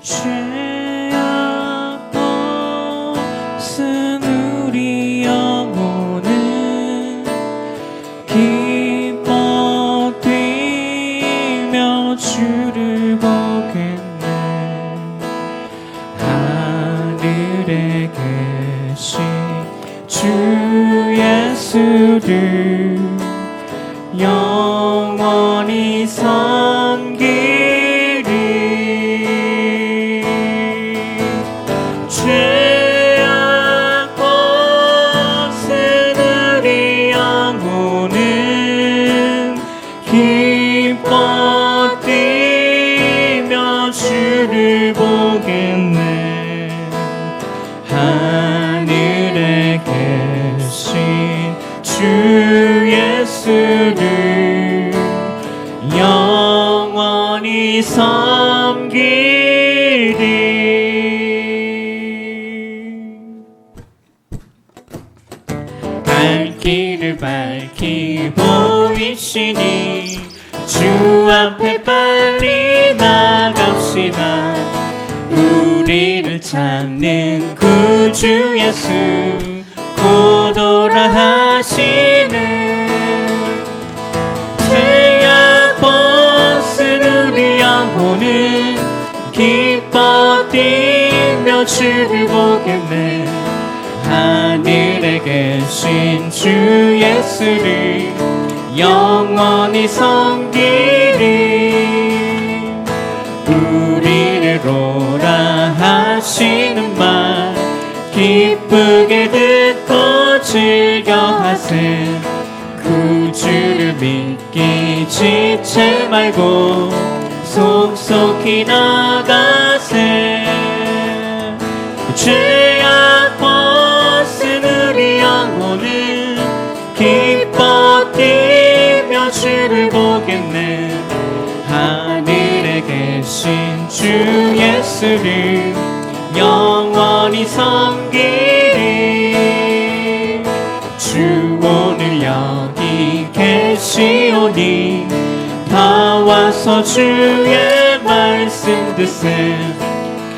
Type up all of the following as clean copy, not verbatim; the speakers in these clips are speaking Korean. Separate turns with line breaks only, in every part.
죄악 벗은 우리 영혼은 기뻐 뛰며 주를 보겠네. 하늘에 계신 주 예수를 영원히 섬기리. 죄악 벗은 우리 영혼은 기뻐 뛰며 주를 보겠네. 하늘에 계신 주 예수를 영원히 섬기리. 갈 길을 밝히 보이시니 주 앞에 빨리 나갑시다. 우리를 찾는 구주 예수 곧 오라 하시는 죄악 벗은 우리 영혼은 기뻐 뛰며 주를 보겠네. 하늘에 계신 주 예수를 영원히 섬기리. 우리를 오라 하시는 말 기쁘게 듣고 즐겨하세. 구주를 믿기 지체 말고 속속히 나가세. 죄악 벗은 우리 영혼은 기뻐 뛰며 주를 보겠네. 하늘에 계신 주 예수를 영원히 섬기리. 주 오늘 여기 계시오니 다 와서 주의 말씀 듣세.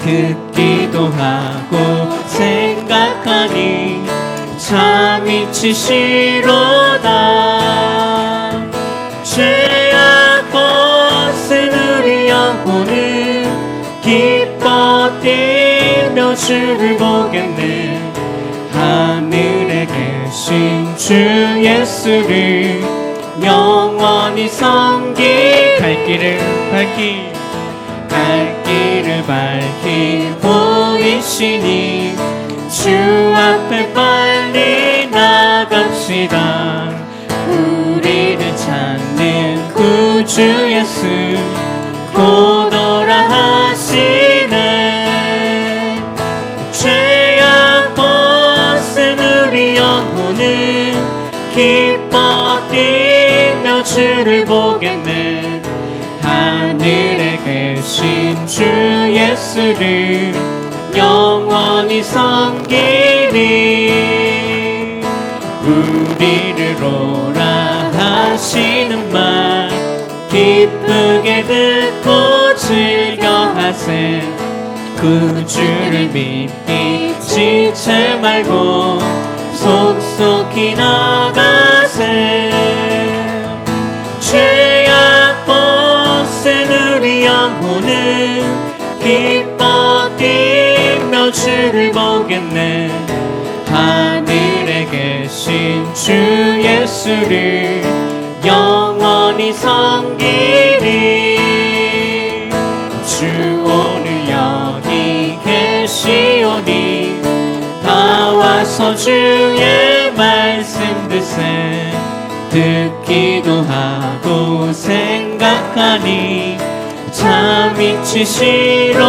듣기도 하고 생각하니 참 미치시로다. 죄악 벗은 우리 영혼은 기뻐 뛰며 주를 보겠네. 하늘에 계신 주 예수를 영원히 섬기. 갈 길을 밝히 보이시니 주 앞에 빨리 나갑시다. 우리를 찾는 구주 예수 곧 오라 하시네. 죄악 벗은 우리 영혼은 기뻐 뛰며 주를 보겠네. 하늘에 계신 주 예수를 영원히 섬기리. 우리를 오라 하시는 말 기쁘게 듣고 즐겨하세. 구주를 믿기 지체 말고 속속히 나가세. 죄악 벗은 우리 영혼은 기뻐 뛰며 주를 보겠네. 하늘에 계신 주 예수를 영원히 섬기리. 주 오늘 여기 계시오니 다 와서 주의 말씀 듣세. 듣기도 하고 생각하니 참 미치시로.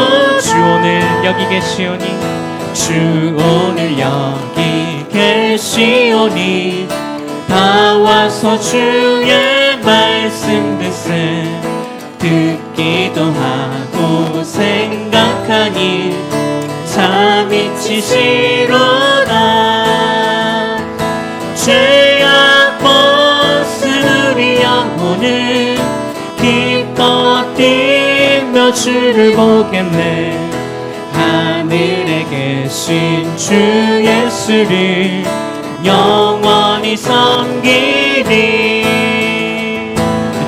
주 오늘 여기 계시오니 주 오늘 여기 계시오니 다 와서 주의 말씀 듣세. 듣기도 하고 생각하니 참 미치시로다. 죄악 벗은 우리 영혼은 기뻐 뛰며 비며 주를 보겠네. 하늘에 계신 주 예수를 영원히 섬기리.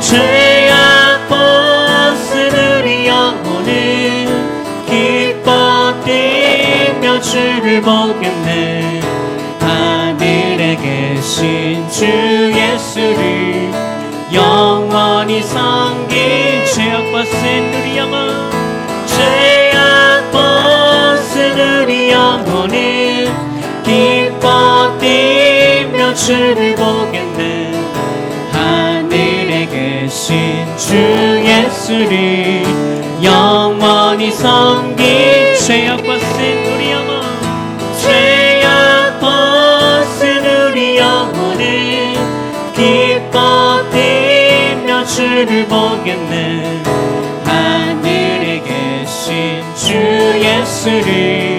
죄악 벗은 우리 영혼은 기뻐 뛰며 주를 보겠네. 하늘에 계신 주 예수를 영원히 섬긴 죄악 벗은 우리 영혼, 죄악 벗은 우리 영혼은 기뻐 뛰며 주를 보겠네. 하늘에 계신 주 예수를 영원히 섬긴 죄악 벗은 우리 영혼, 죄악 벗은 우리 영혼은 기뻐 뛰며 주를 보겠네. 하늘에 계신 주 예수를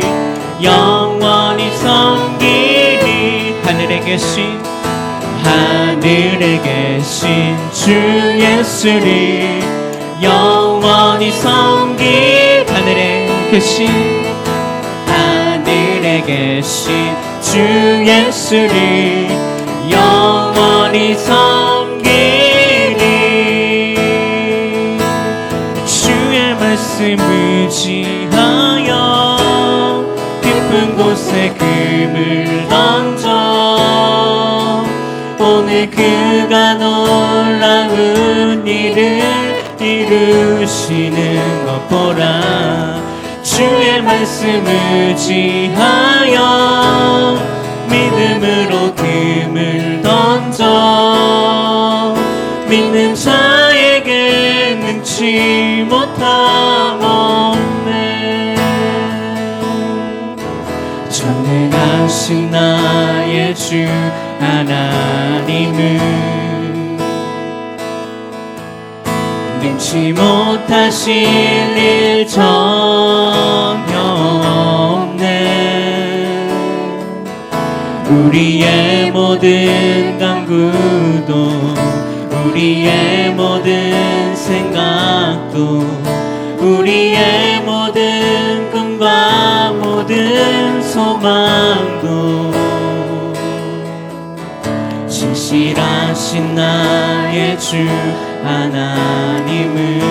영원히 섬기리. 하늘에 계신 주 예수를 영원히 섬기. 하늘에 계신 주 예수를 영원히 섬기리. 주의 말씀 의지하여 깊은 곳에 금을 던져 오늘 그가 놀라운 일을 이루시는 것 보라. 주의 말씀 의지하여 믿음으로 금을 던져 믿는 자에게 능치 못함 없네. 전능하신 나의 주 하나님은 능치 못하실 일 전혀 없네. 우리의 모든 간구도 우리의 모든 생각도 우리의 모든 꿈과 모든 소망도 신실하신 나의 주 하나님은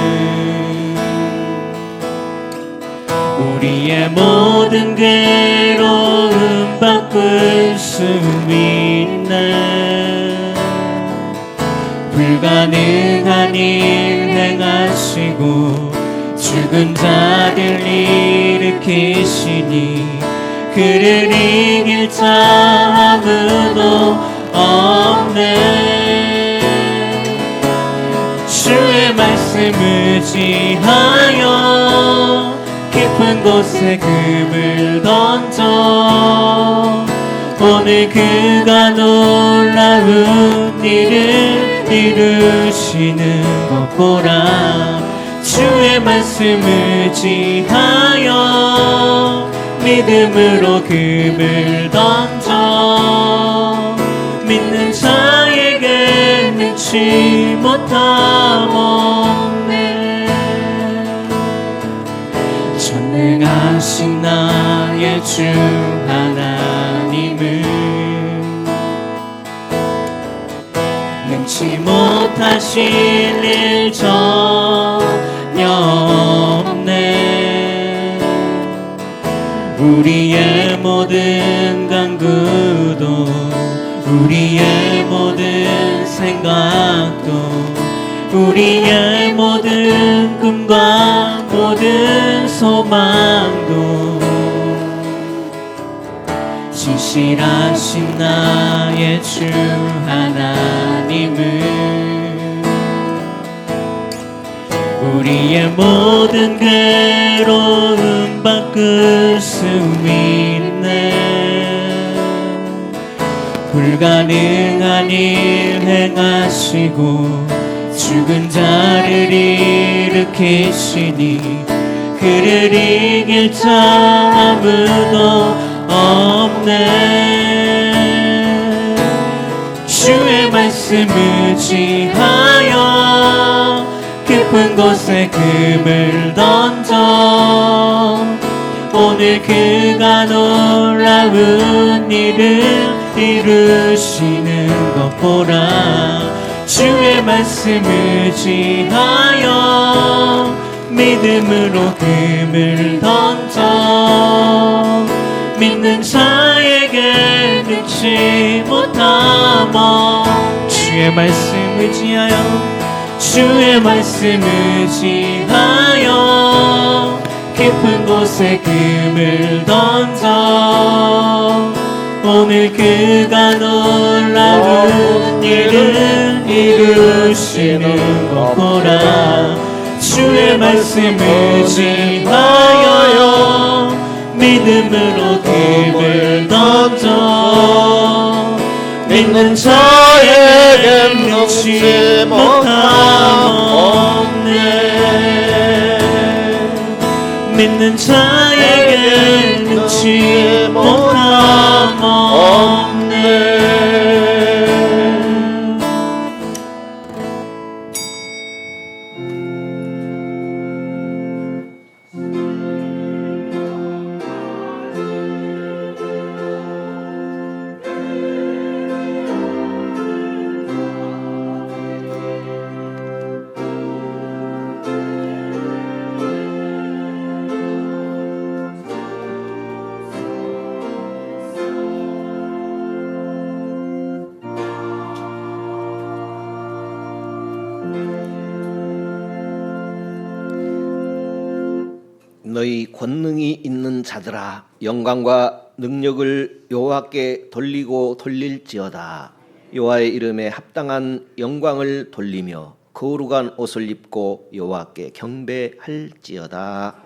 우리의 모든 괴로움 바꿀 수 있네. 불가능한 일 행하시고 죽은 자들 일으키시니 그를 이길 자 아무도 없네. 주의 말씀 의지하여 깊은 곳에 금을 던져 오늘 그가 놀라운 일을 이루시는 것 보라. 주의 말씀 의지하여 믿음으로 금을 던져 믿는 자에게 능치 못함 없네. 전능하신 나의 주 하나님은 능치 못하실 일 전혀 없네. 우리의 모든 간구도 우리의 모든 생각도 우리의 모든 꿈과 모든 소망도 신실하신 나의 주 하나님은 우리의 모든 괴로움 바꿀 수 있네. 불가능한 일 행하시고 죽은 자를 일으키시니 그를 이길 자 아무도 없네. 주의 말씀 의지하여 깊은 깊은 곳에 금을 던져 오늘 그가 놀라운 일을 이루시는 것 보라. 주의 말씀 의지하여 믿음으로 금을 던져 믿는 자에게 능치 못하며 주의 말씀 의지하여 주의 말씀 의지하여 깊은 곳에 금을 던져 오늘 그가 놀라운 일을 이루시는 것 보라. 주의 말씀 의지하여 믿음으로 금을 던져 믿는 자에게 능치 못함 없네. 믿는 자에게 능치 못함 없네.
너희 권능이 있는 자들아 영광과 능력을 여호와께 돌리고 돌릴지어다. 여호와의 이름에 합당한 영광을 돌리며 거룩한 옷을 입고 여호와께 경배할지어다.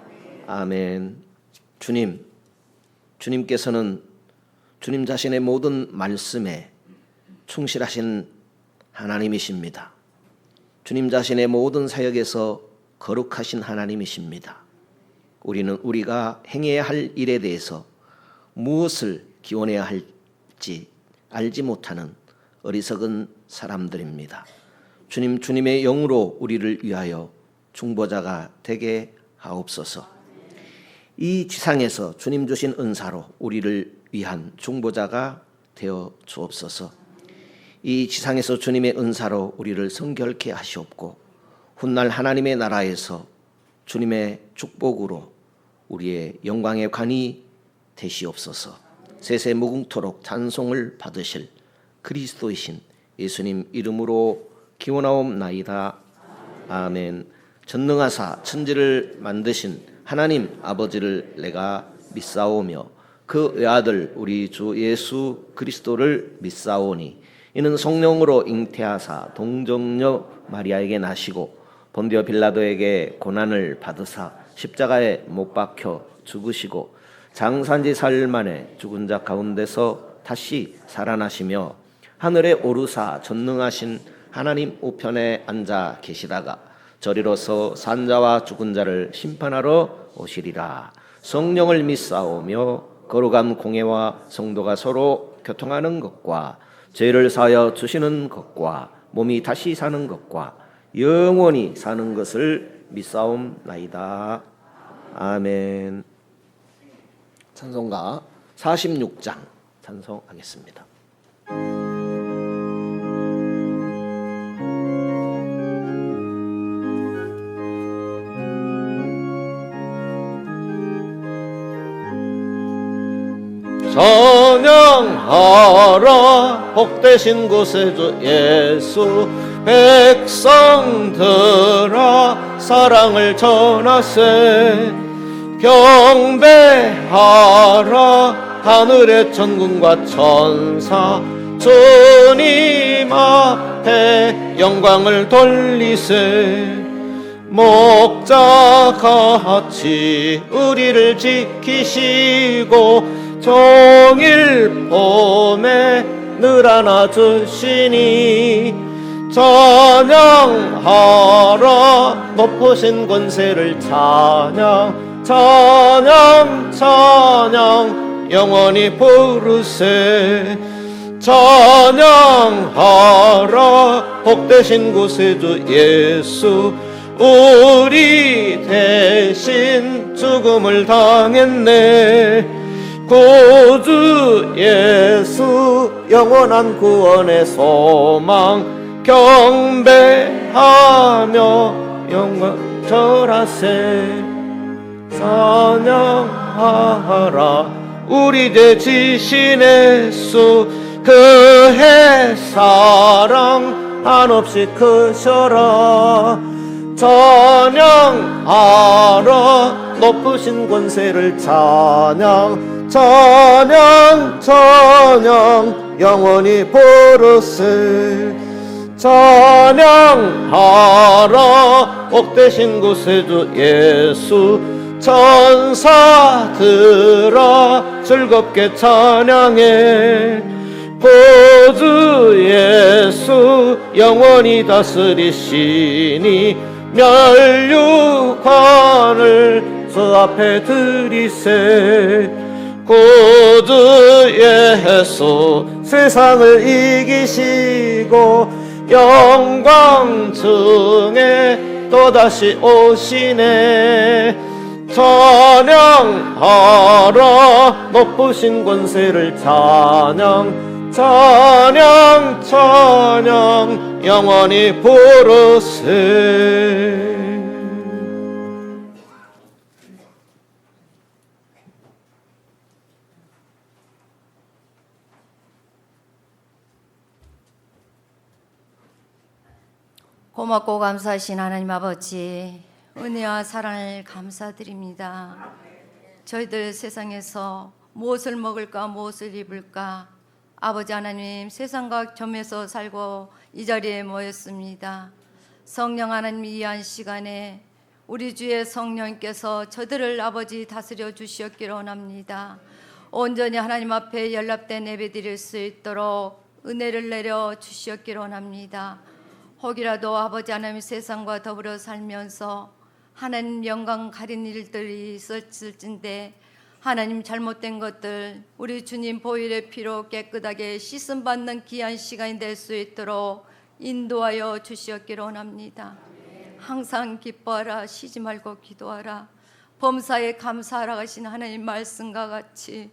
아멘. 주님께서는 주님 자신의 모든 말씀에 충실하신 하나님이십니다. 주님 자신의 모든 사역에서 거룩하신 하나님이십니다. 우리는 우리가 행해야 할 일에 대해서 무엇을 기원해야 할지 알지 못하는 어리석은 사람들입니다. 주님의 영으로 우리를 위하여 중보자가 되게 하옵소서. 이 지상에서 주님 주신 은사로 우리를 위한 중보자가 되어 주옵소서. 이 지상에서 주님의 은사로 우리를 성결케 하시옵고 훗날 하나님의 나라에서 주님의 축복으로 우리의 영광의 관이 되시옵소서. 세세 무궁토록 찬송을 받으실 그리스도이신 예수님 이름으로 기원하옵나이다. 아멘. 전능하사 천지를 만드신 하나님 아버지를 내가 믿사오며 그 외아들 우리 주 예수 그리스도를 믿사오니 이는 성령으로 잉태하사 동정녀 마리아에게 나시고 본디오 빌라도에게 고난을 받으사 십자가에 못 박혀 죽으시고 장사한지 사흘 만에 죽은 자 가운데서 다시 살아나시며 하늘에 오르사 전능하신 하나님 우편에 앉아 계시다가 저리로서 산자와 죽은 자를 심판하러 오시리라. 성령을 믿사오며 거룩한 공회와 성도가 서로 교통하는 것과 죄를 사하여 주시는 것과 몸이 다시 사는 것과 영원히 사는 것을 믿사옵나이다. 아멘. 찬송가 46장 찬송하겠습니다. 찬양하라 복되신 곳에 주 예수 백성들아 사랑을 전하세 경배하라 하늘의 천군과 천사 주님 앞에 영광을 돌리세 목자같이 우리를 지키시고 종일 봄에 늘 안아주시니 찬양하라 높으신 권세를 찬양 찬양 찬양 영원히 부르세 찬양하라 복되신 곳에 주 예수 우리 대신 죽음을 당했네. 구주 예수 영원한 구원의 소망 경배하며 영광 절하세. 찬양하라 우리 대지신 예수, 그의 사랑 한없이 크셔라. 찬양하라 높으신 권세를 찬양, 찬양 찬양 영원히 부르세. 찬양하라 복되신 구세주 예수, 천사들아 즐겁게 찬양해. 구주 예수 영원히 다스리시니 멸류관을 주 앞에 드리세. 구주 예수 세상을 이기시고 영광 중에 또다시 오시네. 찬양하라 높으신 권세를 찬양, 찬양 찬양 영원히 부르세.
고맙고 감사하신 하나님 아버지, 은혜와 사랑을 감사드립니다. 저희들 세상에서 무엇을 먹을까 무엇을 입을까 아버지 하나님 세상과 점에서 살고 이 자리에 모였습니다. 성령 하나님 이한 시간에 우리 주의 성령께서 저들을 아버지 다스려 주시옵기를 원합니다. 온전히 하나님 앞에 연락된 예배 드릴 수 있도록 은혜를 내려 주시옵기를 원합니다. 혹이라도 아버지 하나님 세상과 더불어 살면서 하나님 영광 가린 일들이 있었을진데 하나님 잘못된 것들 우리 주님 보혈의 피로 깨끗하게 씻음받는 귀한 시간이 될 수 있도록 인도하여 주시옵기를 원합니다. 항상 기뻐하라, 쉬지 말고 기도하라, 범사에 감사하라 하신 하나님 말씀과 같이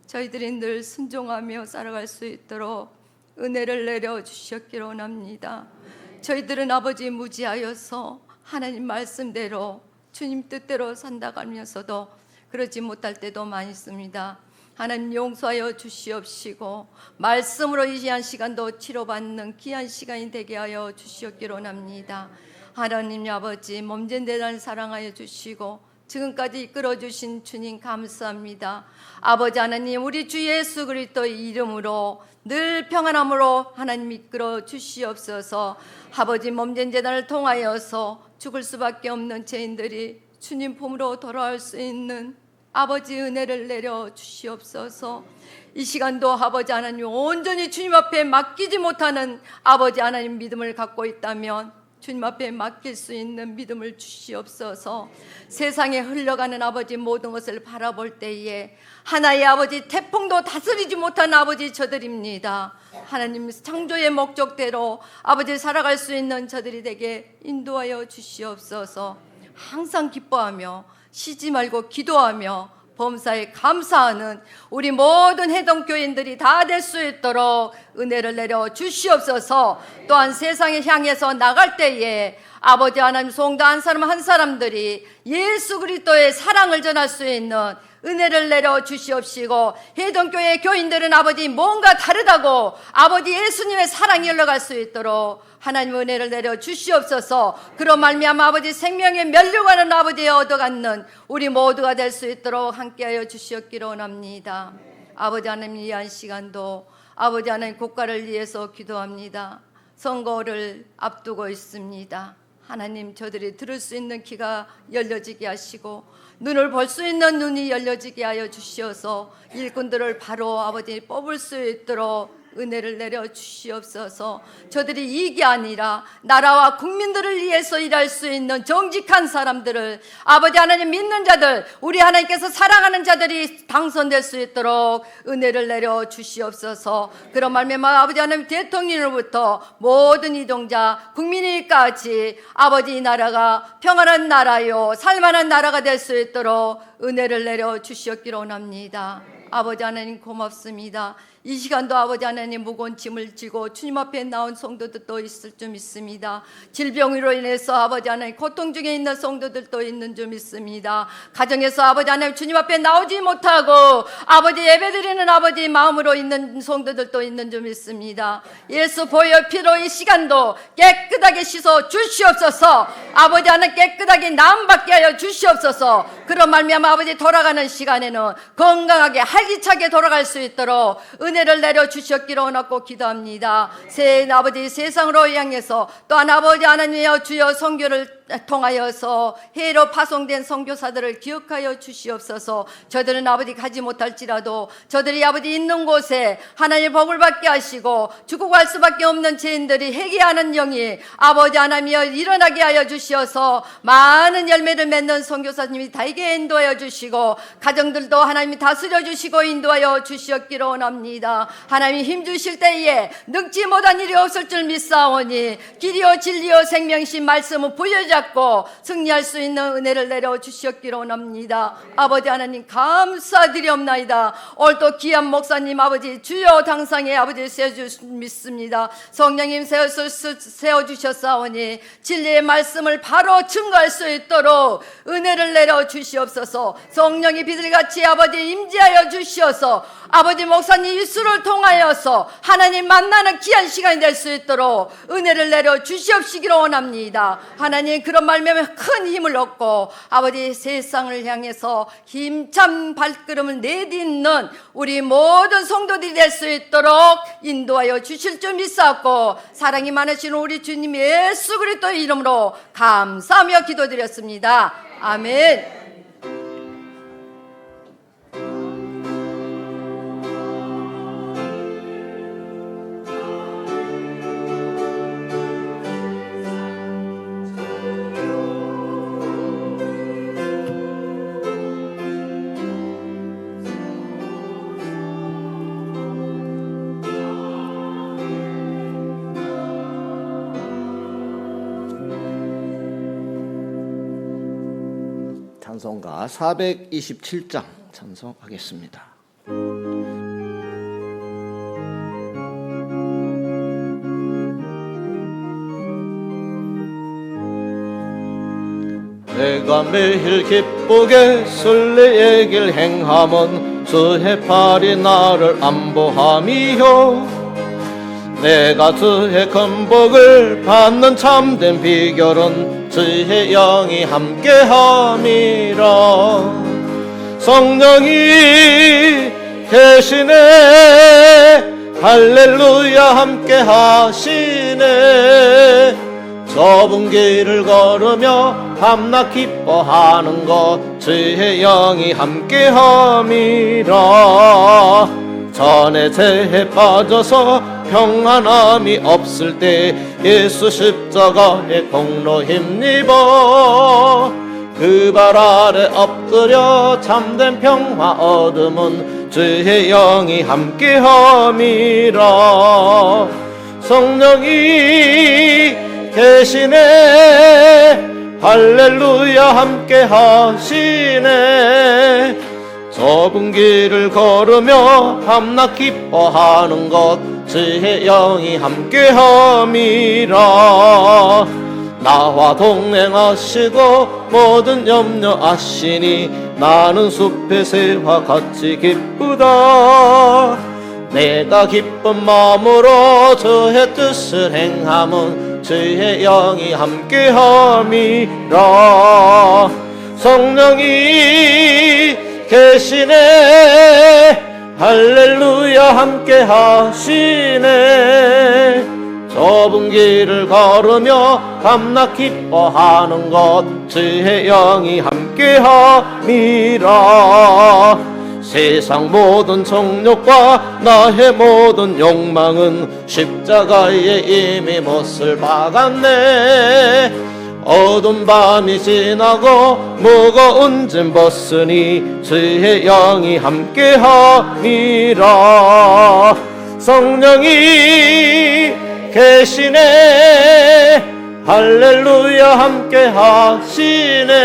저희들이 늘 순종하며 살아갈 수 있도록 은혜를 내려 주시옵기를 원합니다. 저희들은 아버지 무지하여서 하나님 말씀대로 주님 뜻대로 산다가면서도 그러지 못할 때도 많이 있습니다. 하나님 용서하여 주시옵시고 말씀으로 이 귀한 시간도 치료받는 귀한 시간이 되게 하여 주시옵기를 원합니다. 하나님 아버지 몸된 대단 사랑하여 주시고 지금까지 이끌어주신 주님 감사합니다. 아버지 하나님 우리 주 예수 그리스도의 이름으로 늘 평안함으로 하나님 이끌어 주시옵소서. 아버지 몸된 제단을 통하여서 죽을 수밖에 없는 죄인들이 주님 품으로 돌아올 수 있는 아버지 은혜를 내려 주시옵소서. 이 시간도 아버지 하나님 온전히 주님 앞에 맡기지 못하는 아버지 하나님 믿음을 갖고 있다면 주님 앞에 맡길 수 있는 믿음을 주시옵소서. 세상에 흘러가는 아버지 모든 것을 바라볼 때에 하나의 아버지 태풍도 다스리지 못한 아버지 저들입니다. 하나님 창조의 목적대로 아버지 살아갈 수 있는 저들이 되게 인도하여 주시옵소서. 항상 기뻐하며 쉬지 말고 기도하며 범사에 감사하는 우리 모든 해동교인들이 다 될 수 있도록 은혜를 내려 주시옵소서. 또한 세상에 향해서 나갈 때에 아버지 하나님 성도 한 사람 한 사람들이 예수 그리스도의 사랑을 전할 수 있는 은혜를 내려 주시옵시고, 해동교회 교인들은 아버지 뭔가 다르다고 아버지 예수님의 사랑이 흘러갈 수 있도록 하나님 은혜를 내려 주시옵소서. 그로 말미암아 아버지 생명의 면류관을 아버지에 얻어갖는 우리 모두가 될 수 있도록 함께하여 주시옵기를 원합니다. 아버지 하나님 이 한 시간도 아버지 하나님 국가를 위해서 기도합니다. 선거를 앞두고 있습니다. 하나님 저들이 들을 수 있는 귀가 열려지게 하시고 눈을 볼 수 있는 눈이 열려지게 하여 주시어서 일꾼들을 바로 아버지 뽑을 수 있도록 은혜를 내려 주시옵소서. 저들이 이익이 아니라 나라와 국민들을 위해서 일할 수 있는 정직한 사람들을, 아버지 하나님 믿는 자들, 우리 하나님께서 사랑하는 자들이 당선될 수 있도록 은혜를 내려 주시옵소서. 그런 말미암아 아버지 하나님 대통령으로부터 모든 이동자 국민일까지 아버지 이 나라가 평안한 나라요 살만한 나라가 될 수 있도록 은혜를 내려 주시옵기를 원합니다. 아버지 하나님 고맙습니다. 이 시간도 아버지 하나님 무거운 짐을 지고 주님 앞에 나온 성도들도 있을 줄 믿습니다. 질병으로 인해서 아버지 하나님 고통 중에 있는 성도들도 있는 줄 믿습니다. 가정에서 아버지 하나님 주님 앞에 나오지 못하고 아버지 예배드리는 아버지 마음으로 있는 성도들도 있는 줄 믿습니다. 예수 보혈 피로 이 시간도 깨끗하게 씻어 주시옵소서. 아버지 하나님 깨끗하게 나음받게 하여 주시옵소서. 그런 말미암아 아버지 돌아가는 시간에는 건강하게 활기차게 돌아갈 수 있도록 은혜를 내려 주셨기를 원하고 기도합니다. 새 아버지 세상으로 향해서 또한 아버지 하나님이여 주여 선교를 통하여서 해로 파송된 선교사들을 기억하여 주시옵소서. 저들은 아버지 가지 못할지라도 저들이 아버지 있는 곳에 하나님의 복을 받게 하시고 죽어갈 수밖에 없는 죄인들이 회개하는 영이 아버지 하나님이여 일어나게 하여 주시어서 많은 열매를 맺는 선교사님이 다에게 인도하여 주시고 가정들도 하나님이 다스려 주시고 인도하여 주시옵기를 원합니다. 하나님이 힘주실 때에 늙지 못한 일이 없을 줄 믿사오니 길이요 진리요 생명신 말씀을 부여잡고 승리할 수 있는 은혜를 내려 주시옵기를 원합니다. 아버지 하나님 감사드리옵나이다. 오늘도 귀한 목사님 아버지 주여 당상에 아버지 세워주 믿습니다. 성령님 세워주셨사오니 진리의 말씀을 바로 증거할 수 있도록 은혜를 내려 주시옵소서. 성령이 비둘기같이 아버지 임재하여 주시어서 아버지 목사님 입술을 통하여서 하나님 만나는 귀한 시간이 될 수 있도록 은혜를 내려 주시옵시기를 원합니다. 하나님 그런 말미암아 큰 힘을 얻고 아버지 세상을 향해서 힘찬 발걸음을 내딛는 우리 모든 성도들이 될 수 있도록 인도하여 주실 줄 믿사옵고 사랑이 많으신 우리 주님 예수 그리스도의 이름으로 감사하며 기도드렸습니다. 아멘.
찬송가 427장 찬송하겠습니다. 내가 매일 기쁘게 순례의 길 행함은 주의 팔이 나를 안보함이요 내가 주의 큰 복을 받는 참된 비결은 주의 영이 함께함이라. 성령이 계시네 할렐루야 함께하시네. 좁은 길을 걸으며 밤낮 기뻐하는 것 주의 영이 함께함이라. 전에 죄에 빠져서 평안함이 없을 때 예수 십자가의 공로 힘입어 그 발 아래 엎드려 참된 평화 얻음은 주의 영이 함께함이라. 성령이 계시네 할렐루야 함께하시네. 좁은 길을 걸으며 밤낮 기뻐하는 것 주의 영이 함께함이라. 나와 동행하시고 모든 염려 아시니 나는 숲의 새와 같이 기쁘다. 내가 기쁜 마음으로 주의 뜻을 행함은 주의 영이 함께함이라. 성령이 계시네 할렐루야 함께하시네. 좁은 길을 걸으며 밤낮 기뻐하는 것 주의 영이 함께함이라. 세상 모든 정욕과 나의 모든 욕망은 십자가에 이미 못을 박았네. 어두운 밤이 지나고 무거운 짐 벗으니 주의 영이 함께하니라. 성령이 계시네. 할렐루야 함께 하시네.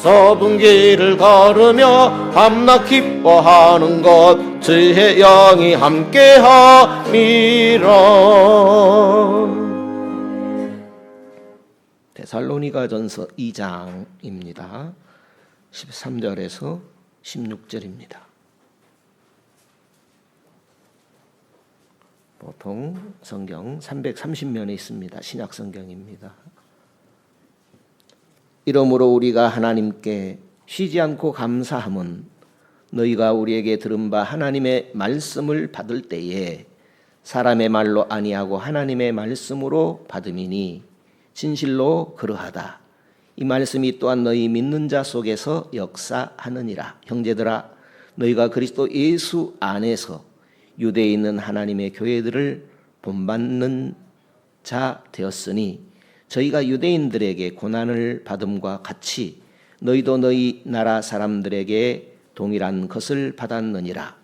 좁은 길을 걸으며 밤낮 기뻐하는 것 주의 영이 함께 하니라. 데살로니가전서 2장입니다. 13절에서 16절입니다. 보통 성경 330면에 있습니다. 신약 성경입니다. 이러므로 우리가 하나님께 쉬지 않고 감사함은 너희가 우리에게 들은 바 하나님의 말씀을 받을 때에 사람의 말로 아니하고 하나님의 말씀으로 받음이니 진실로 그러하다. 이 말씀이 또한 너희 믿는 자 속에서 역사하느니라. 형제들아, 너희가 그리스도 예수 안에서 유대에 있는 하나님의 교회들을 본받는 자 되었으니 저희가 유대인들에게 고난을 받음과 같이 너희도 너희 나라 사람들에게 동일한 것을 받았느니라.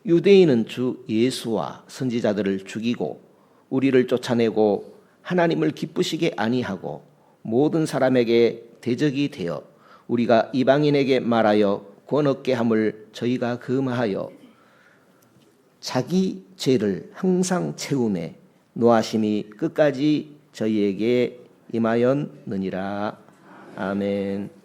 유대인은 주 예수와 선지자들을 죽이고 우리를 쫓아내고 하나님을 기쁘시게 아니하고 모든 사람에게 대적이 되어 우리가 이방인에게 말하여 권 얻게 함을 저희가 금하여 자기 죄를 항상 채우매 노하심이 끝까지 저희에게 임하였느니라. 아멘.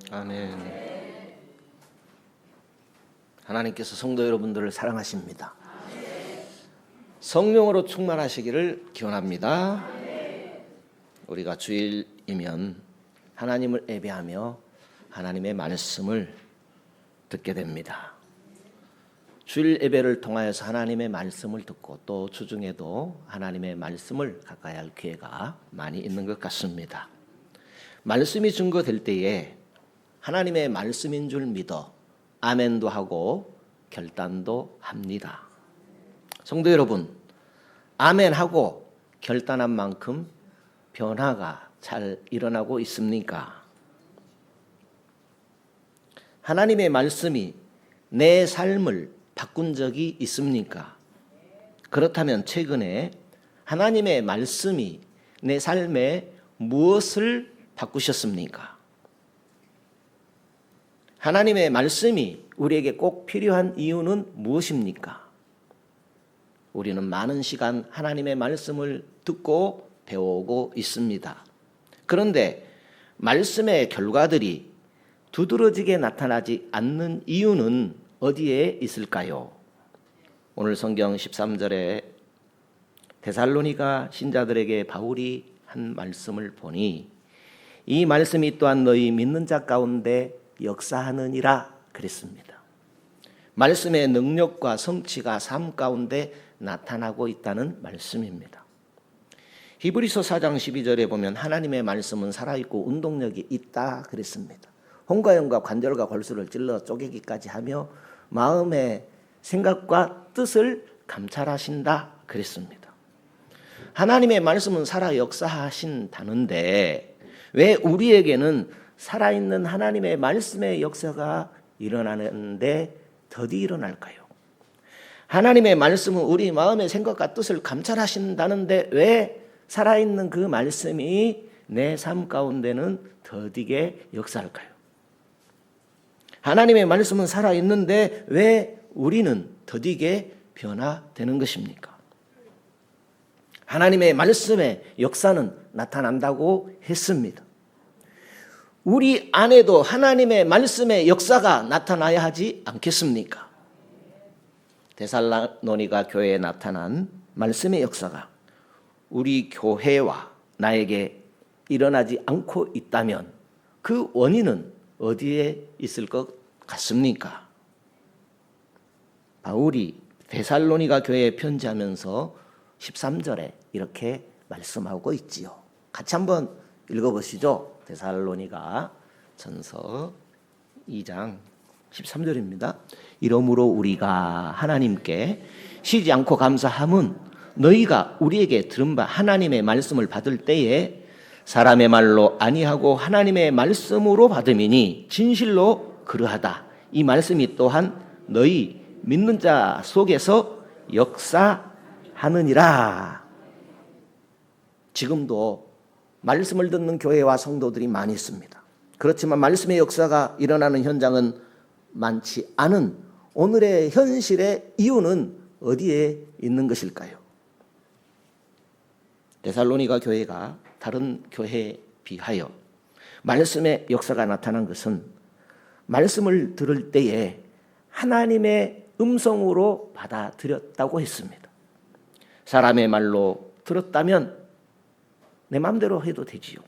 아멘. 하나님께서 성도 여러분들을 사랑하십니다. 성령으로 충만하시기를 기원합니다. 우리가 주일이면 하나님을 예배하며 하나님의 말씀을 듣게 됩니다. 주일 예배를 통하여서 하나님의 말씀을 듣고 또 주중에도 하나님의 말씀을 가까이 할 기회가 많이 있는 것 같습니다. 말씀이 증거될 때에 하나님의 말씀인 줄 믿어 아멘도 하고 결단도 합니다. 성도 여러분, 아멘하고 결단한 만큼 변화가 잘 일어나고 있습니까? 하나님의 말씀이 내 삶을 바꾼 적이 있습니까? 그렇다면 최근에 하나님의 말씀이 내 삶에 무엇을 바꾸셨습니까? 하나님의 말씀이 우리에게 꼭 필요한 이유는 무엇입니까? 우리는 많은 시간 하나님의 말씀을 듣고 배우고 있습니다. 그런데 말씀의 결과들이 두드러지게 나타나지 않는 이유는 어디에 있을까요? 오늘 성경 13절에 데살로니가 신자들에게 바울이 한 말씀을 보니 이 말씀이 또한 너희 믿는 자 가운데 역사하느니라 그랬습니다. 말씀의 능력과 성취가 삶 가운데 나타나고 있다는 말씀입니다. 히브리서 4장 12절에 보면 하나님의 말씀은 살아있고 운동력이 있다 그랬습니다. 혼과 영과 관절과 골수를 찔러 쪼개기까지 하며 마음의 생각과 뜻을 감찰하신다 그랬습니다. 하나님의 말씀은 살아 역사하신다는데 왜 우리에게는 살아있는 하나님의 말씀의 역사가 일어나는데 더디 일어날까요? 하나님의 말씀은 우리 마음의 생각과 뜻을 감찰하신다는데 왜 살아있는 그 말씀이 내 삶 가운데는 더디게 역사할까요? 하나님의 말씀은 살아있는데 왜 우리는 더디게 변화되는 것입니까? 하나님의 말씀의 역사는 나타난다고 했습니다. 우리 안에도 하나님의 말씀의 역사가 나타나야 하지 않겠습니까? 데살로니가 교회에 나타난 말씀의 역사가 우리 교회와 나에게 일어나지 않고 있다면 그 원인은 어디에 있을 것 같습니까? 바울이 데살로니가 교회에 편지하면서 13절에 이렇게 말씀하고 있지요. 같이 한번 읽어보시죠. 데살로니가 전서 2장 13절입니다. 이러므로 우리가 하나님께 쉬지 않고 감사함은 너희가 우리에게 들은 바 하나님의 말씀을 받을 때에 사람의 말로 아니하고 하나님의 말씀으로 받음이니 진실로 그러하다. 이 말씀이 또한 너희 믿는 자 속에서 역사하느니라. 지금도 말씀을 듣는 교회와 성도들이 많이 있습니다. 그렇지만 말씀의 역사가 일어나는 현장은 많지 않은 오늘의 현실의 이유는 어디에 있는 것일까요? 데살로니가 교회가 다른 교회에 비하여 말씀의 역사가 나타난 것은 말씀을 들을 때에 하나님의 음성으로 받아들였다고 했습니다. 사람의 말로 들었다면 내 마음대로 해도 되지요.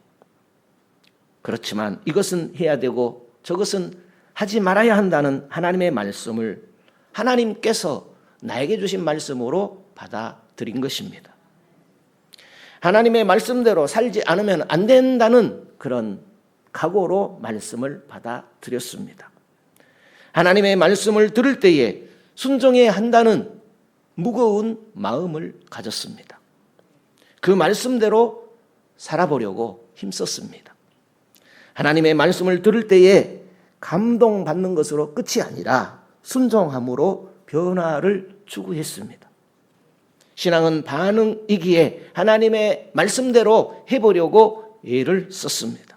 그렇지만 이것은 해야 되고 저것은 하지 말아야 한다는 하나님의 말씀을 하나님께서 나에게 주신 말씀으로 받아들인 것입니다. 하나님의 말씀대로 살지 않으면 안 된다는 그런 각오로 말씀을 받아들였습니다. 하나님의 말씀을 들을 때에 순종해야 한다는 무거운 마음을 가졌습니다. 그 말씀대로 살아보려고 힘썼습니다. 하나님의 말씀을 들을 때에 감동받는 것으로 끝이 아니라 순종함으로 변화를 추구했습니다. 신앙은 반응이기에 하나님의 말씀대로 해보려고 애를 썼습니다.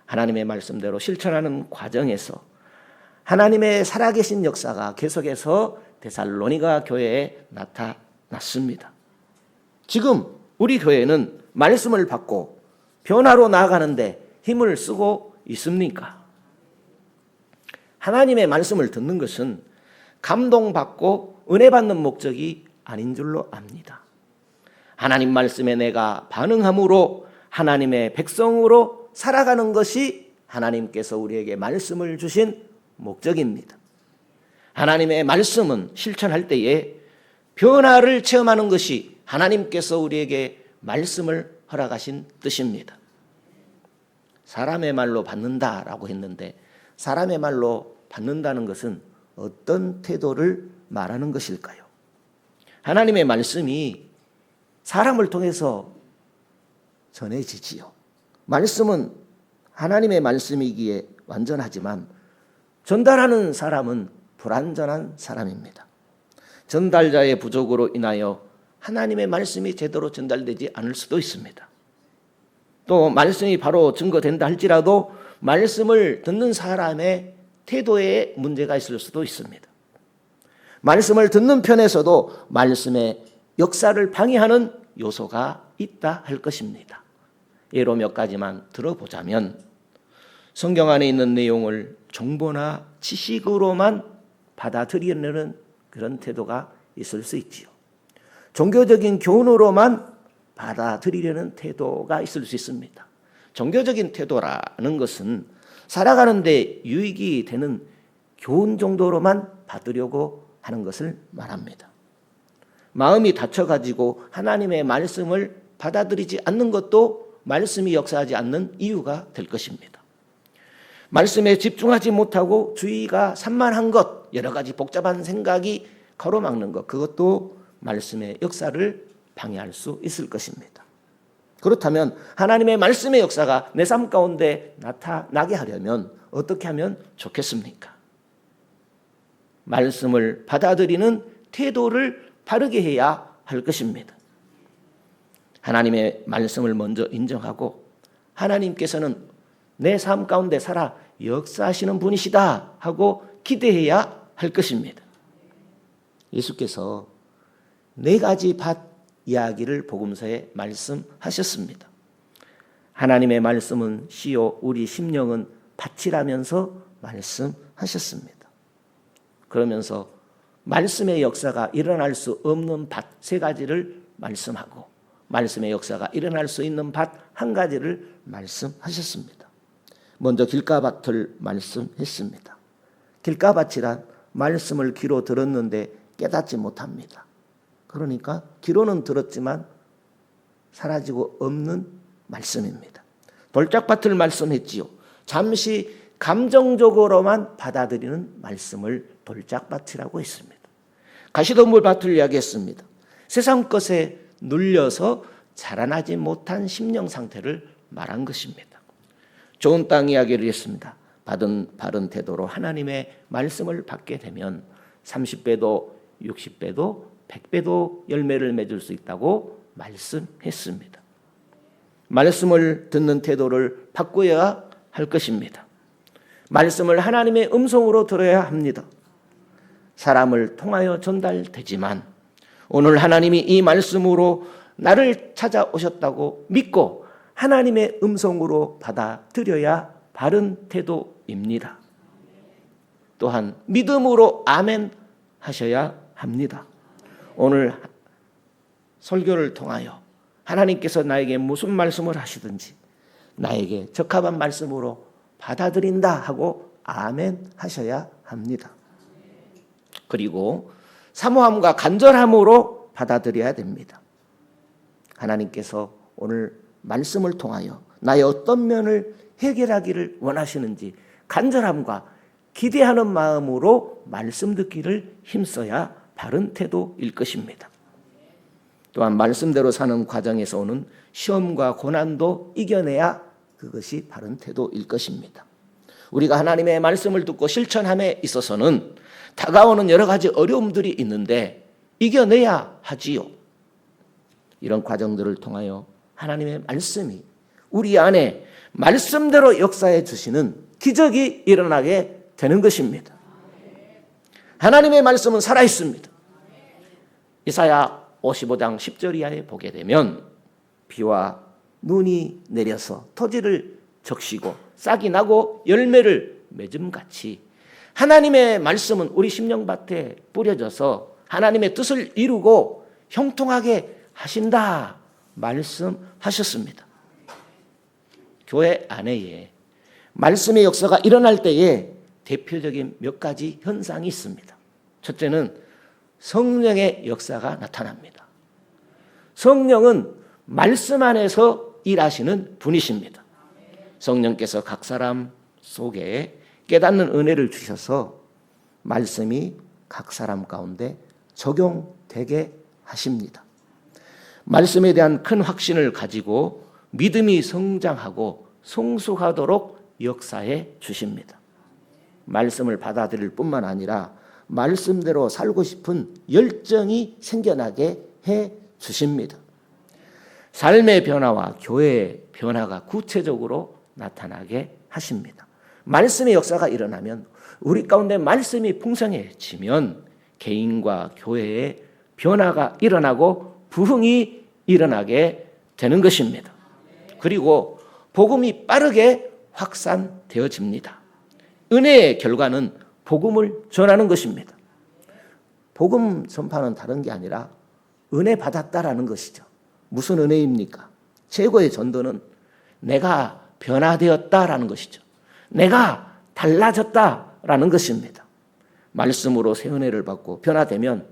하나님의 말씀대로 실천하는 과정에서 하나님의 살아계신 역사가 계속해서 데살로니가 교회에 나타났습니다. 지금 우리 교회는 말씀을 받고 변화로 나아가는데 힘을 쓰고 있습니까? 하나님의 말씀을 듣는 것은 감동받고 은혜 받는 목적이 아닌 줄로 압니다. 하나님 말씀에 내가 반응함으로 하나님의 백성으로 살아가는 것이 하나님께서 우리에게 말씀을 주신 목적입니다. 하나님의 말씀은 실천할 때에 변화를 체험하는 것이 하나님께서 우리에게 말씀을 허락하신 뜻입니다. 사람의 말로 받는다라고 했는데 사람의 말로 받는다는 것은 어떤 태도를 말하는 것일까요? 하나님의 말씀이 사람을 통해서 전해지지요. 말씀은 하나님의 말씀이기에 완전하지만 전달하는 사람은 불완전한 사람입니다. 전달자의 부족으로 인하여 하나님의 말씀이 제대로 전달되지 않을 수도 있습니다. 또 말씀이 바로 증거된다 할지라도 말씀을 듣는 사람의 태도에 문제가 있을 수도 있습니다. 말씀을 듣는 편에서도 말씀의 역사를 방해하는 요소가 있다 할 것입니다. 예로 몇 가지만 들어보자면 성경 안에 있는 내용을 정보나 지식으로만 받아들이려는 그런 태도가 있을 수 있지요. 종교적인 교훈으로만 받아들이려는 태도가 있을 수 있습니다. 종교적인 태도라는 것은 살아가는 데 유익이 되는 교훈 정도로만 받으려고 하는 것을 말합니다. 마음이 닫혀가지고 하나님의 말씀을 받아들이지 않는 것도 말씀이 역사하지 않는 이유가 될 것입니다. 말씀에 집중하지 못하고 주의가 산만한 것, 여러 가지 복잡한 생각이 가로막는 것, 그것도 말씀의 역사를 방해할 수 있을 것입니다. 그렇다면 하나님의 말씀의 역사가 내 삶 가운데 나타나게 하려면 어떻게 하면 좋겠습니까? 말씀을 받아들이는 태도를 바르게 해야 할 것입니다. 하나님의 말씀을 먼저 인정하고 하나님께서는 내 삶 가운데 살아 역사하시는 분이시다 하고 기대해야 할 것입니다. 예수께서 4가지 밭 이야기를 복음서에 말씀하셨습니다. 하나님의 말씀은 씨요 우리 심령은 밭이라면서 말씀하셨습니다. 그러면서 말씀의 역사가 일어날 수 없는 밭 3가지를 말씀하고 말씀의 역사가 일어날 수 있는 밭 1가지를 말씀하셨습니다. 먼저 길가밭을 말씀했습니다. 길가밭이란 말씀을 귀로 들었는데 깨닫지 못합니다. 그러니까 귀로는 들었지만 사라지고 없는 말씀입니다. 돌짝밭을 말씀했지요. 잠시 감정적으로만 받아들이는 말씀을 돌짝밭이라고 했습니다. 가시덤불 밭을 이야기했습니다. 세상 것에 눌려서 자라나지 못한 심령 상태를 말한 것입니다. 좋은 땅 이야기를 했습니다. 바른 태도로 하나님의 말씀을 받게 되면 30배도 60배도 100배도 열매를 맺을 수 있다고 말씀했습니다. 말씀을 듣는 태도를 바꾸어야 할 것입니다. 말씀을 하나님의 음성으로 들어야 합니다. 사람을 통하여 전달되지만 오늘 하나님이 이 말씀으로 나를 찾아오셨다고 믿고 하나님의 음성으로 받아들여야 바른 태도입니다. 또한 믿음으로 아멘 하셔야 합니다. 오늘 설교를 통하여 하나님께서 나에게 무슨 말씀을 하시든지 나에게 적합한 말씀으로 받아들인다 하고 아멘 하셔야 합니다. 그리고 사모함과 간절함으로 받아들여야 됩니다. 하나님께서 오늘 말씀을 통하여 나의 어떤 면을 해결하기를 원하시는지 간절함과 기대하는 마음으로 말씀 듣기를 힘써야 바른 태도일 것입니다. 또한 말씀대로 사는 과정에서 오는 시험과 고난도 이겨내야 그것이 바른 태도일 것입니다. 우리가 하나님의 말씀을 듣고 실천함에 있어서는 다가오는 여러 가지 어려움들이 있는데 이겨내야 하지요. 이런 과정들을 통하여 하나님의 말씀이 우리 안에 말씀대로 역사해 주시는 기적이 일어나게 되는 것입니다. 하나님의 말씀은 살아있습니다. 이사야 55장 10절 이하에 보게 되면 비와 눈이 내려서 토지를 적시고 싹이 나고 열매를 맺음같이 하나님의 말씀은 우리 심령밭에 뿌려져서 하나님의 뜻을 이루고 형통하게 하신다 말씀하셨습니다. 교회 안에 말씀의 역사가 일어날 때에 대표적인 몇 가지 현상이 있습니다. 첫째는 성령의 역사가 나타납니다. 성령은 말씀 안에서 일하시는 분이십니다. 성령께서 각 사람 속에 깨닫는 은혜를 주셔서 말씀이 각 사람 가운데 적용되게 하십니다. 말씀에 대한 큰 확신을 가지고 믿음이 성장하고 성숙하도록 역사해 주십니다. 말씀을 받아들일 뿐만 아니라 말씀대로 살고 싶은 열정이 생겨나게 해 주십니다. 삶의 변화와 교회의 변화가 구체적으로 나타나게 하십니다. 말씀의 역사가 일어나면 우리 가운데 말씀이 풍성해지면 개인과 교회의 변화가 일어나고 부흥이 일어나게 되는 것입니다. 그리고 복음이 빠르게 확산되어집니다. 은혜의 결과는 복음을 전하는 것입니다. 복음 전파는 다른 게 아니라 은혜 받았다라는 것이죠. 무슨 은혜입니까? 최고의 전도는 내가 변화되었다라는 것이죠. 내가 달라졌다라는 것입니다. 말씀으로 새 은혜를 받고 변화되면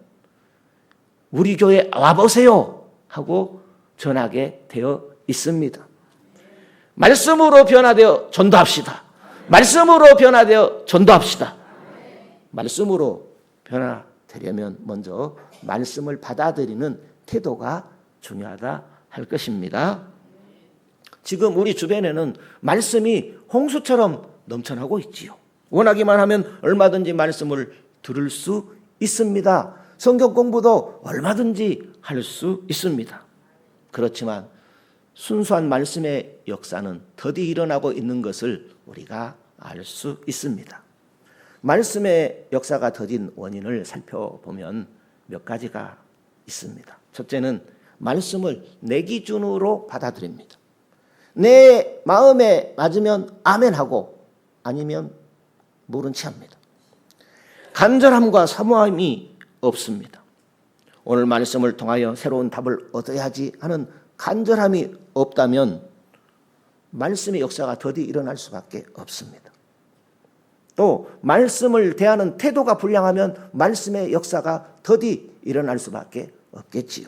우리 교회에 와보세요 하고 전하게 되어 있습니다. 말씀으로 변화되어 전도합시다. 말씀으로 변화되어 전도합시다. 말씀으로 변화되려면 먼저 말씀을 받아들이는 태도가 중요하다 할 것입니다. 지금 우리 주변에는 말씀이 홍수처럼 넘쳐나고 있지요. 원하기만 하면 얼마든지 말씀을 들을 수 있습니다. 성경 공부도 얼마든지 할 수 있습니다. 그렇지만 순수한 말씀의 역사는 더디 일어나고 있는 것을 우리가 알 수 있습니다. 말씀의 역사가 더딘 원인을 살펴보면 몇 가지가 있습니다. 첫째는 말씀을 내 기준으로 받아들입니다. 내 마음에 맞으면 아멘하고 아니면 모른 체 합니다. 간절함과 사모함이 없습니다. 오늘 말씀을 통하여 새로운 답을 얻어야지 하는 간절함이 없다면 말씀의 역사가 더디 일어날 수밖에 없습니다. 또 말씀을 대하는 태도가 불량하면 말씀의 역사가 더디 일어날 수밖에 없겠지요.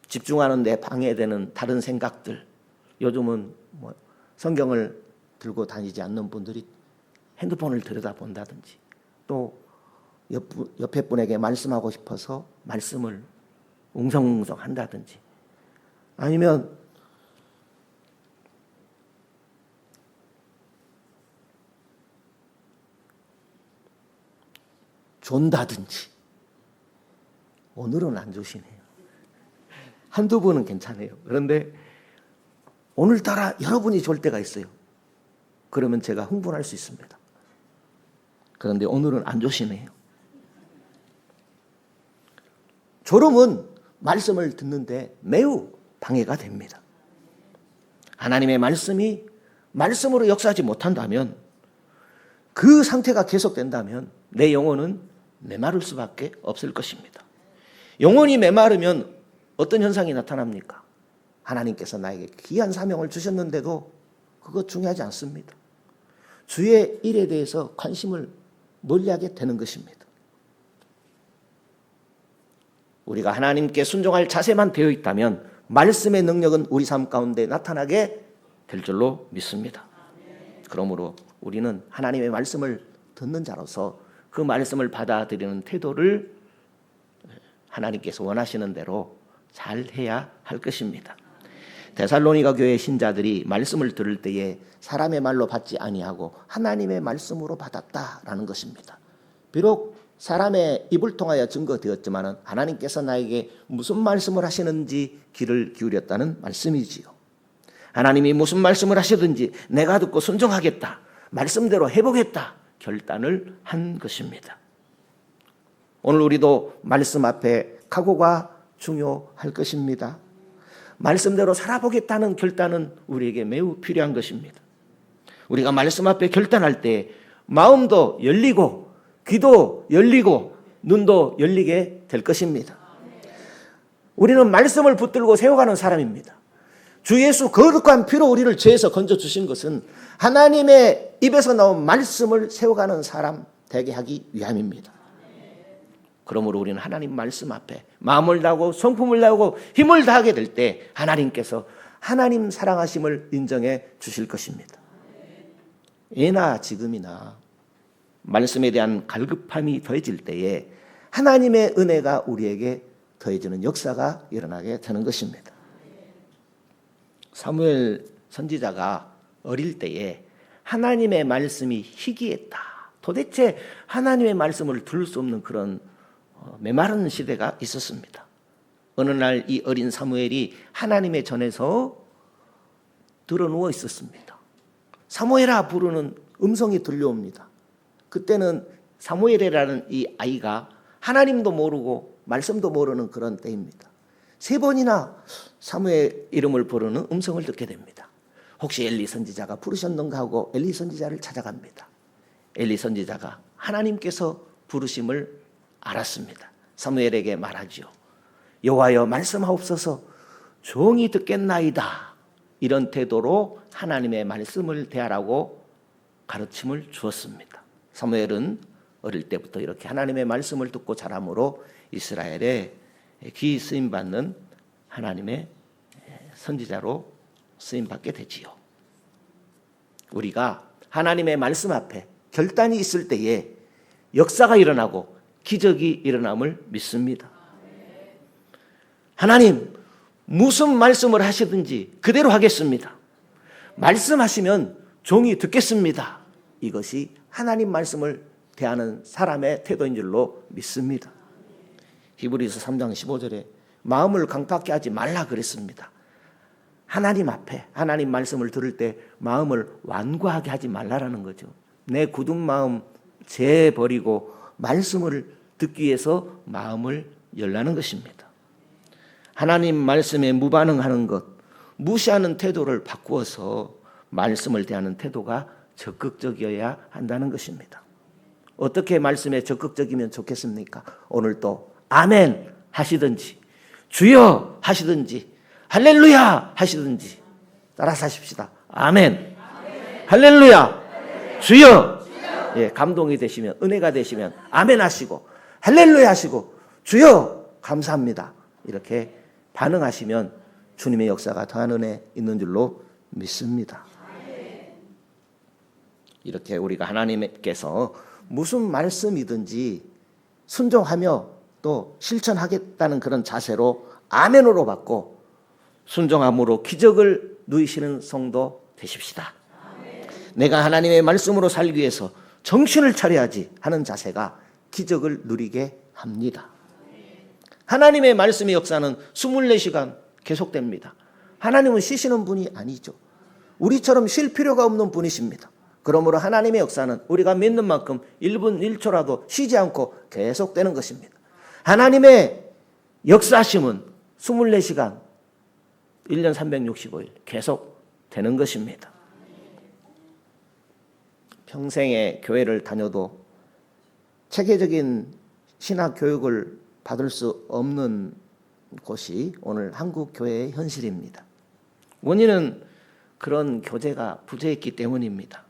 집중하는 데 방해되는 다른 생각들, 요즘은 성경을 들고 다니지 않는 분들이 핸드폰을 들여다본다든지 또 옆에 분에게 말씀하고 싶어서 말씀을 웅성웅성 한다든지 아니면 존다든지. 오늘은 안 조시네요. 한두 번은 괜찮아요. 그런데 오늘따라 여러분이 졸 때가 있어요. 그러면 제가 흥분할 수 있습니다. 그런데 오늘은 안 조시네요. 졸음은 말씀을 듣는데 매우 방해가 됩니다. 하나님의 말씀이 말씀으로 역사하지 못한다면, 그 상태가 계속된다면 내 영혼은 메마를 수밖에 없을 것입니다. 영혼이 메마르면 어떤 현상이 나타납니까? 하나님께서 나에게 귀한 사명을 주셨는데도 그거 중요하지 않습니다. 주의 일에 대해서 관심을 멀리하게 되는 것입니다. 우리가 하나님께 순종할 자세만 되어 있다면 말씀의 능력은 우리 삶 가운데 나타나게 될 줄로 믿습니다. 그러므로 우리는 하나님의 말씀을 듣는 자로서 그 말씀을 받아들이는 태도를 하나님께서 원하시는 대로 잘 해야 할 것입니다. 데살로니가 교회 신자들이 말씀을 들을 때에 사람의 말로 받지 아니하고 하나님의 말씀으로 받았다라는 것입니다. 비록 사람의 입을 통하여 증거되었지만 하나님께서 나에게 무슨 말씀을 하시는지 귀를 기울였다는 말씀이지요. 하나님이 무슨 말씀을 하시든지 내가 듣고 순종하겠다, 말씀대로 해보겠다 결단을 한 것입니다. 오늘 우리도 말씀 앞에 각오가 중요할 것입니다. 말씀대로 살아보겠다는 결단은 우리에게 매우 필요한 것입니다. 우리가 말씀 앞에 결단할 때 마음도 열리고 귀도 열리고 눈도 열리게 될 것입니다. 우리는 말씀을 붙들고 세워가는 사람입니다. 주 예수 거룩한 피로 우리를 죄에서 건져주신 것은 하나님의 입에서 나온 말씀을 세워가는 사람, 되게 하기 위함입니다. 그러므로 우리는 하나님 말씀 앞에 마음을 다하고 성품을 다하고 힘을 다하게 될 때 하나님께서 하나님 사랑하심을 인정해 주실 것입니다. 예나 지금이나 말씀에 대한 갈급함이 더해질 때에 하나님의 은혜가 우리에게 더해지는 역사가 일어나게 되는 것입니다. 사무엘 선지자가 어릴 때에 하나님의 말씀이 희귀했다. 도대체 하나님의 말씀을 들을 수 없는 그런 메마른 시대가 있었습니다. 어느 날 이 어린 사무엘이 하나님의 전에서 드러누워 있었습니다. 사무엘아 부르는 음성이 들려옵니다. 그때는 사무엘이라는 이 아이가 하나님도 모르고 말씀도 모르는 그런 때입니다. 3번이나 사무엘 이름을 부르는 음성을 듣게 됩니다. 혹시 엘리 선지자가 부르셨는가 하고 엘리 선지자를 찾아갑니다. 엘리 선지자가 하나님께서 부르심을 알았습니다. 사무엘에게 말하지요. 여호와여 말씀하옵소서 종이 듣겠나이다. 이런 태도로 하나님의 말씀을 대하라고 가르침을 주었습니다. 사무엘은 어릴 때부터 이렇게 하나님의 말씀을 듣고 자라므로 이스라엘에 귀 쓰임받는 하나님의 선지자로 쓰임받게 되지요. 우리가 하나님의 말씀 앞에 결단이 있을 때에 역사가 일어나고 기적이 일어남을 믿습니다. 하나님 무슨 말씀을 하시든지 그대로 하겠습니다. 말씀하시면 종이 듣겠습니다. 이것이 하나님 말씀을 대하는 사람의 태도인 줄로 믿습니다. 히브리서 3장 15절에 마음을 강팍케 하지 말라 그랬습니다. 하나님 앞에 하나님 말씀을 들을 때 마음을 완고하게 하지 말라라는 거죠. 내 굳은 마음 재버리고 말씀을 듣기 위해서 마음을 열라는 것입니다. 하나님 말씀에 무반응하는 것, 무시하는 태도를 바꾸어서 말씀을 대하는 태도가 적극적이어야 한다는 것입니다. 어떻게 말씀에 적극적이면 좋겠습니까? 오늘 또 아멘 하시든지 주여 하시든지 할렐루야 하시든지 따라서 하십시다. 아멘, 할렐루야, 주여. 예, 감동이 되시면 은혜가 되시면 아멘 하시고 할렐루야 하시고 주여 감사합니다. 이렇게 반응하시면 주님의 역사가 더한 은혜 있는 줄로 믿습니다. 이렇게 우리가 하나님께서 무슨 말씀이든지 순종하며 또 실천하겠다는 그런 자세로 아멘으로 받고 순종함으로 기적을 누리시는 성도 되십시다. 내가 하나님의 말씀으로 살기 위해서 정신을 차려야지 하는 자세가 기적을 누리게 합니다. 하나님의 말씀의 역사는 24시간 계속됩니다. 하나님은 쉬시는 분이 아니죠. 우리처럼 쉴 필요가 없는 분이십니다. 그러므로 하나님의 역사는 우리가 믿는 만큼 1분 1초라도 쉬지 않고 계속되는 것입니다. 하나님의 역사심은 24시간 1년 365일 계속 되는 것입니다. 평생에 교회를 다녀도 체계적인 신학 교육을 받을 수 없는 곳이 오늘 한국 교회의 현실입니다. 원인은 그런 교재가 부재했기 때문입니다.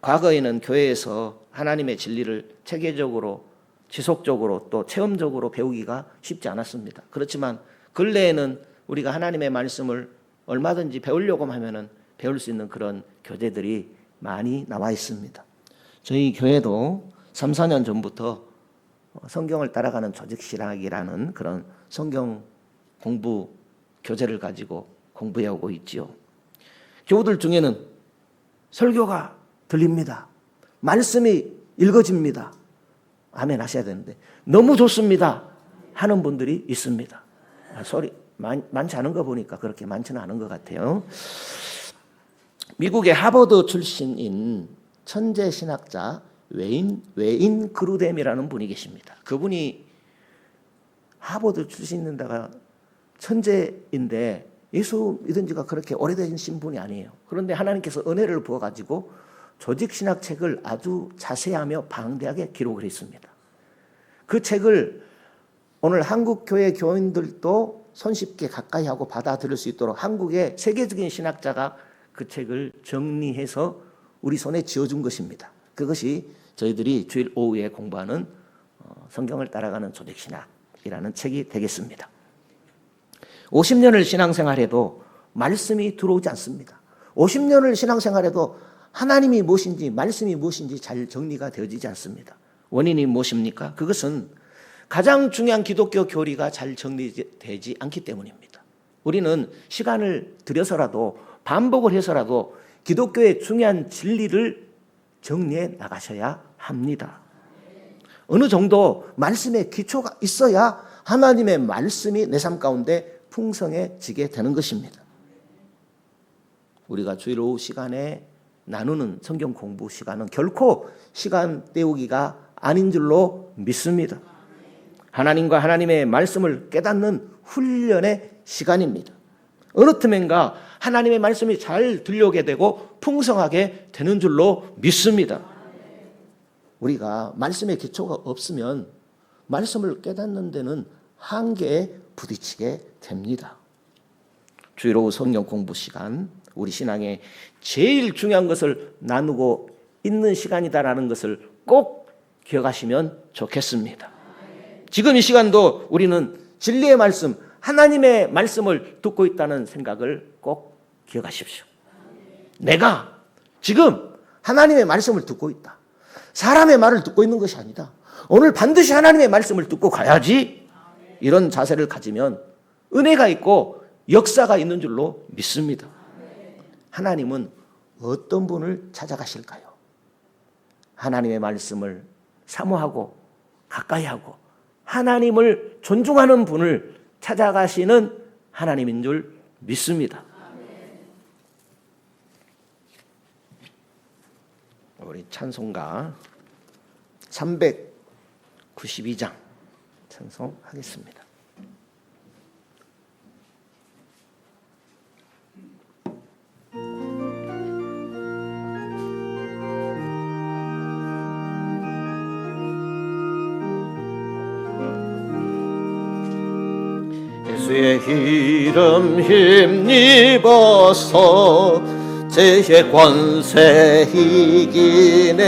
과거에는 교회에서 하나님의 진리를 체계적으로 지속적으로 또 체험적으로 배우기가 쉽지 않았습니다. 그렇지만 근래에는 우리가 하나님의 말씀을 얼마든지 배우려고 하면은 배울 수 있는 그런 교재들이 많이 나와 있습니다. 저희 교회도 3, 4년 전부터 성경을 따라가는 조직신학이라는 그런 성경 공부 교재를 가지고 공부해오고 있지요. 교우들 중에는 설교가 들립니다. 말씀이 읽어집니다. 아멘 하셔야 되는데 너무 좋습니다 하는 분들이 있습니다. 소리 많지 않은 거 보니까 그렇게 많지는 않은 것 같아요. 미국의 하버드 출신인 천재 신학자 웨인 그루뎀이라는 분이 계십니다. 그분이 하버드 출신인데다가 천재인데 예수 믿은 지가 그렇게 오래되신 분이 아니에요. 그런데 하나님께서 은혜를 부어가지고 조직신학 책을 아주 자세하며 방대하게 기록을 했습니다. 그 책을 오늘 한국 교회 교인들도 손쉽게 가까이 하고 받아들일 수 있도록 한국의 세계적인 신학자가 그 책을 정리해서 우리 손에 쥐어준 것입니다. 그것이 저희들이 주일 오후에 공부하는 성경을 따라가는 조직신학이라는 책이 되겠습니다. 50년을 신앙생활해도 말씀이 들어오지 않습니다. 50년을 신앙생활해도 하나님이 무엇인지 말씀이 무엇인지 잘 정리가 되어지지 않습니다. 원인이 무엇입니까? 그것은 가장 중요한 기독교 교리가 잘 정리되지 않기 때문입니다. 우리는 시간을 들여서라도 반복을 해서라도 기독교의 중요한 진리를 정리해 나가셔야 합니다. 어느 정도 말씀의 기초가 있어야 하나님의 말씀이 내 삶 가운데 풍성해지게 되는 것입니다. 우리가 주일 오후 시간에 나누는 성경 공부 시간은 결코 시간 때우기가 아닌 줄로 믿습니다. 하나님과 하나님의 말씀을 깨닫는 훈련의 시간입니다. 어느 틈엔가 하나님의 말씀이 잘 들려오게 되고 풍성하게 되는 줄로 믿습니다. 우리가 말씀의 기초가 없으면 말씀을 깨닫는 데는 한계에 부딪히게 됩니다. 주일 오후 성경 공부 시간, 우리 신앙에 제일 중요한 것을 나누고 있는 시간이다라는 것을 꼭 기억하시면 좋겠습니다. 지금 이 시간도 우리는 진리의 말씀, 하나님의 말씀을 듣고 있다는 생각을 꼭 기억하십시오. 내가 지금 하나님의 말씀을 듣고 있다. 사람의 말을 듣고 있는 것이 아니다. 오늘 반드시 하나님의 말씀을 듣고 가야지. 이런 자세를 가지면 은혜가 있고 역사가 있는 줄로 믿습니다. 하나님은 어떤 분을 찾아가실까요? 하나님의 말씀을 사모하고 가까이 하고 하나님을 존중하는 분을 찾아가시는 하나님인 줄 믿습니다. 우리 찬송가 392장 찬송하겠습니다.
예수의 이름 힘입어서 죄의 권세 이기네.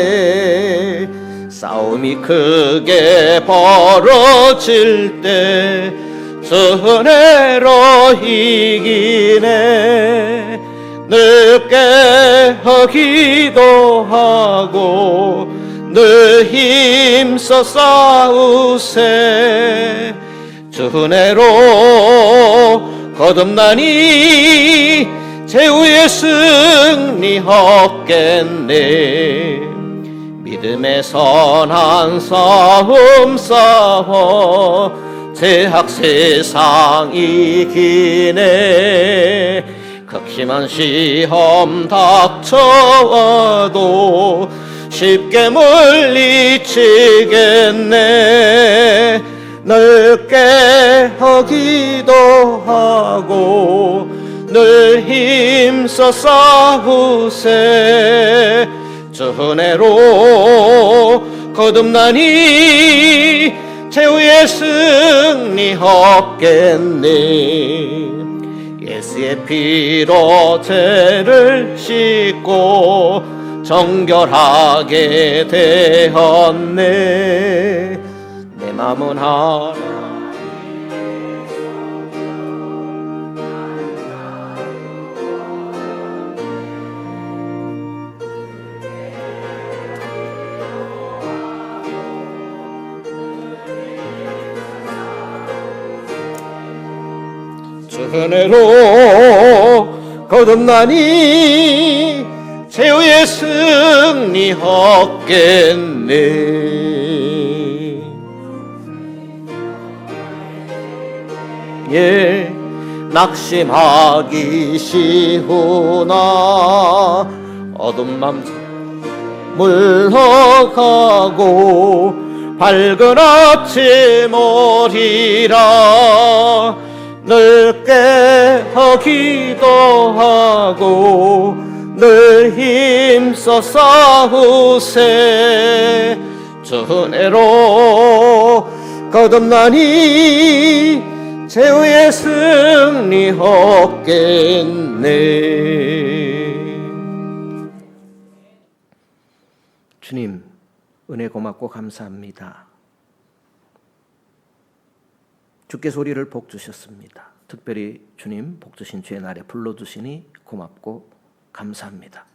싸움이 크게 벌어질 때 주 은혜로 이기네. 늘 깨어 기도하고 늘 힘써 싸우세. 주 은혜로 거듭나니 최후의 승리 얻겠네. 믿음의 선한 싸움 싸워 죄악 세상 이기네. 극심한 시험 닥쳐와도 쉽게 물리치겠네. 늘 깨어 기도하고 늘 힘써 싸우세. 주 은혜로 거듭나니 최후의 승리 얻겠네. 예수의 피로 죄를 씻고 정결하게 되었네. 내 맘은 하나 주 은혜로 거듭나니 최후의 승리 얻겠네. 예, 낙심하기 쉬우나 어둠 맘 물러가고 밝은 아침 오리라. 늘 깨어 기도하고 늘 힘써 싸우세. 주 은혜로 거듭나니 최후의 승리 얻겠네.
주님, 은혜 고맙고 감사합니다. 주께서 우리를 복 주셨습니다. 특별히 주님 복 주신 주의 날에 불러주시니 고맙고 감사합니다.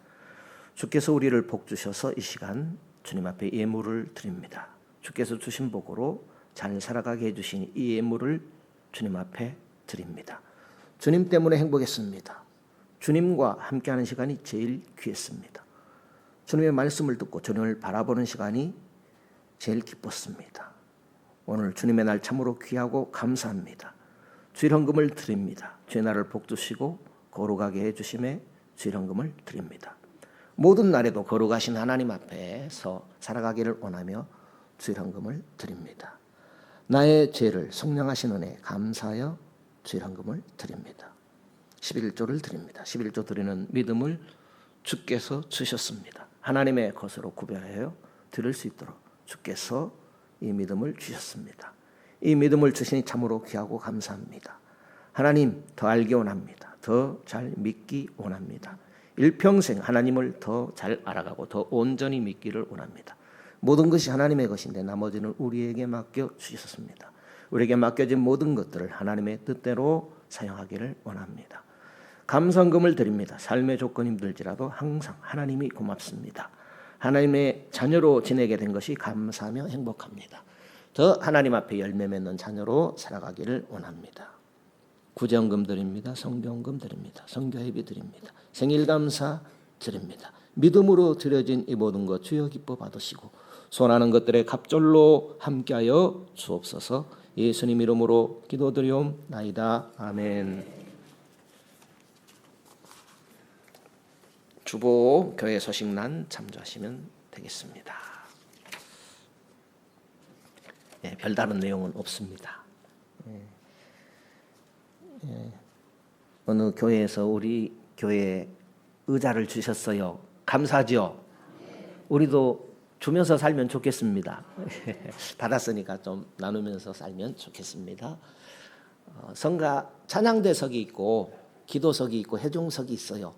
주께서 우리를 복 주셔서 이 시간 주님 앞에 예물을 드립니다. 주께서 주신 복으로 잘 살아가게 해주시니 이 예물을 주님 앞에 드립니다. 주님 때문에 행복했습니다. 주님과 함께하는 시간이 제일 귀했습니다. 주님의 말씀을 듣고 주님을 바라보는 시간이 제일 기뻤습니다. 오늘 주님의 날 참으로 귀하고 감사합니다. 주일 헌금을 드립니다. 주의 날을 복 주시고 거룩하게 해주심에 주일 헌금을 드립니다. 모든 날에도 거룩하신 하나님 앞에서 살아가기를 원하며 주일 헌금을 드립니다. 나의 죄를 속량하신 은혜 감사하여 주일 헌금을 드립니다. 11조를 드립니다. 11조 드리는 믿음을 주께서 주셨습니다. 하나님의 것으로 구별하여 드릴 수 있도록 주께서 이 믿음을 주셨습니다. 이 믿음을 주시니 참으로 귀하고 감사합니다. 하나님 더 알기 원합니다. 더 잘 믿기 원합니다. 일평생 하나님을 더 잘 알아가고 더 온전히 믿기를 원합니다. 모든 것이 하나님의 것인데 나머지는 우리에게 맡겨 주셨습니다. 우리에게 맡겨진 모든 것들을 하나님의 뜻대로 사용하기를 원합니다. 감사금을 드립니다. 삶의 조건이 힘들지라도 항상 하나님이 고맙습니다. 하나님의 자녀로 지내게 된 것이 감사하며 행복합니다. 더 하나님 앞에 열매 맺는 자녀로 살아가기를 원합니다. 구제헌금 드립니다. 성경금 드립니다. 선교회비 드립니다. 생일감사 드립니다. 믿음으로 드려진 이 모든 것 주여 기뻐 받으시고 손하는 것들의 갑절로 함께하여 주옵소서. 예수님 이름으로 기도드리옵나이다. 아멘. 주보 교회 소식란 참조하시면 되겠습니다. 별다른 내용은 없습니다. 어느 교회에서 우리 교회에 의자를 주셨어요. 감사하죠? 우리도 주면서 살면 좋겠습니다. 받았으니까 좀 나누면서 살면 좋겠습니다. 성가 찬양대석이 있고 기도석이 있고 회중석이 있어요.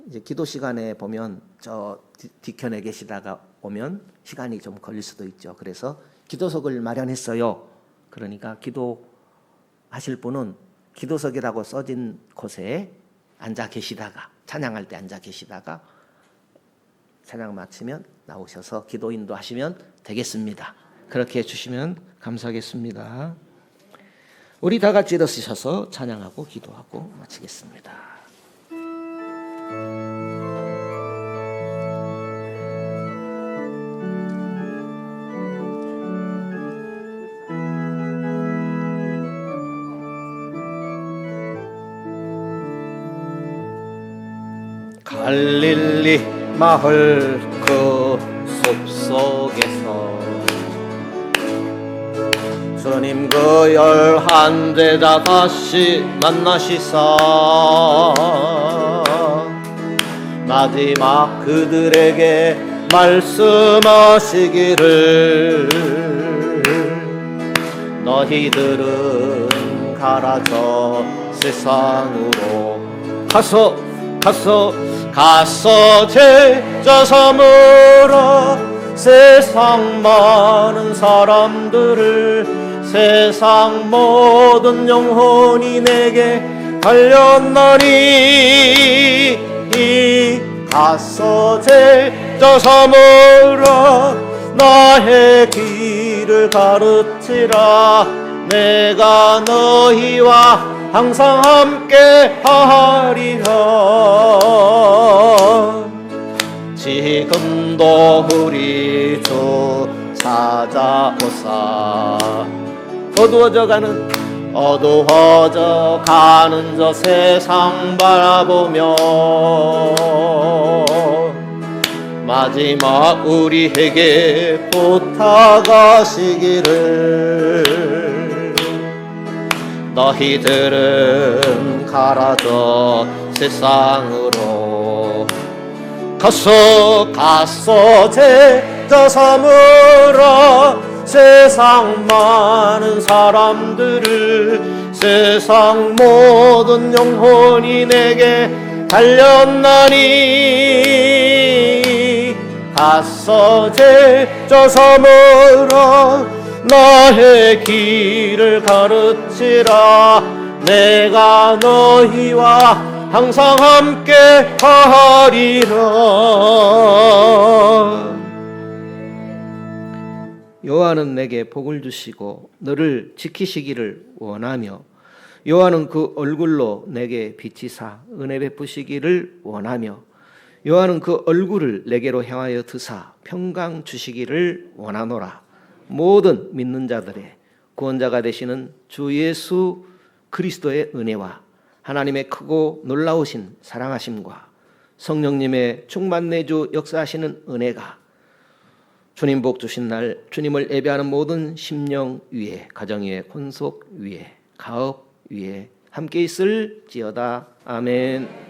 이제 기도 시간에 보면 저 뒤편에 계시다가 오면 시간이 좀 걸릴 수도 있죠. 그래서 기도석을 마련했어요. 그러니까 기도하실 분은 기도석이라고 써진 곳에 앉아 계시다가 찬양할 때 앉아 계시다가 찬양 마치면 나오셔서 기도 인도하시면 되겠습니다. 그렇게 해주시면 감사하겠습니다. 우리 다 같이 일어서셔서 찬양하고 기도하고 마치겠습니다.
갈릴리 마을 그 숲속에서 주님 그 11제자 다시 만나시사 마지막 그들에게 말씀하시기를 너희들은 가라 저 세상으로 가서 제자 삼으라 세상 많은 사람들을 세상 모든 영혼이 내게 달렸나니 가서 제자 삼으라 나의 길을 가르치라 내가 너희와 항상 함께 하리라 지금도 우리 주 찾아오사 어두워져 가는 저 세상 바라보며 마지막 우리에게 부탁하시기를 너희들은 가라 저 세상으로 가서 제자 삼으라 세상 많은 사람들을 세상 모든 영혼이 내게 달렸나니 맞서 제자 삼으라. 나의 길을 가르치라. 내가 너희와 항상 함께 하리라.
여호와는 내게 복을 주시고 너를 지키시기를 원하며 여호와는 그 얼굴로 내게 비치사 은혜 베푸시기를 원하며 여호와는 그 얼굴을 내게로 향하여 드사 평강 주시기를 원하노라. 모든 믿는 자들의 구원자가 되시는 주 예수 그리스도의 은혜와 하나님의 크고 놀라우신 사랑하심과 성령님의 충만 내주 역사하시는 은혜가 주님 복 주신 날 주님을 예배하는 모든 심령 위에, 가정 위에, 권속 위에, 가업 위에 함께 있을지어다. 아멘.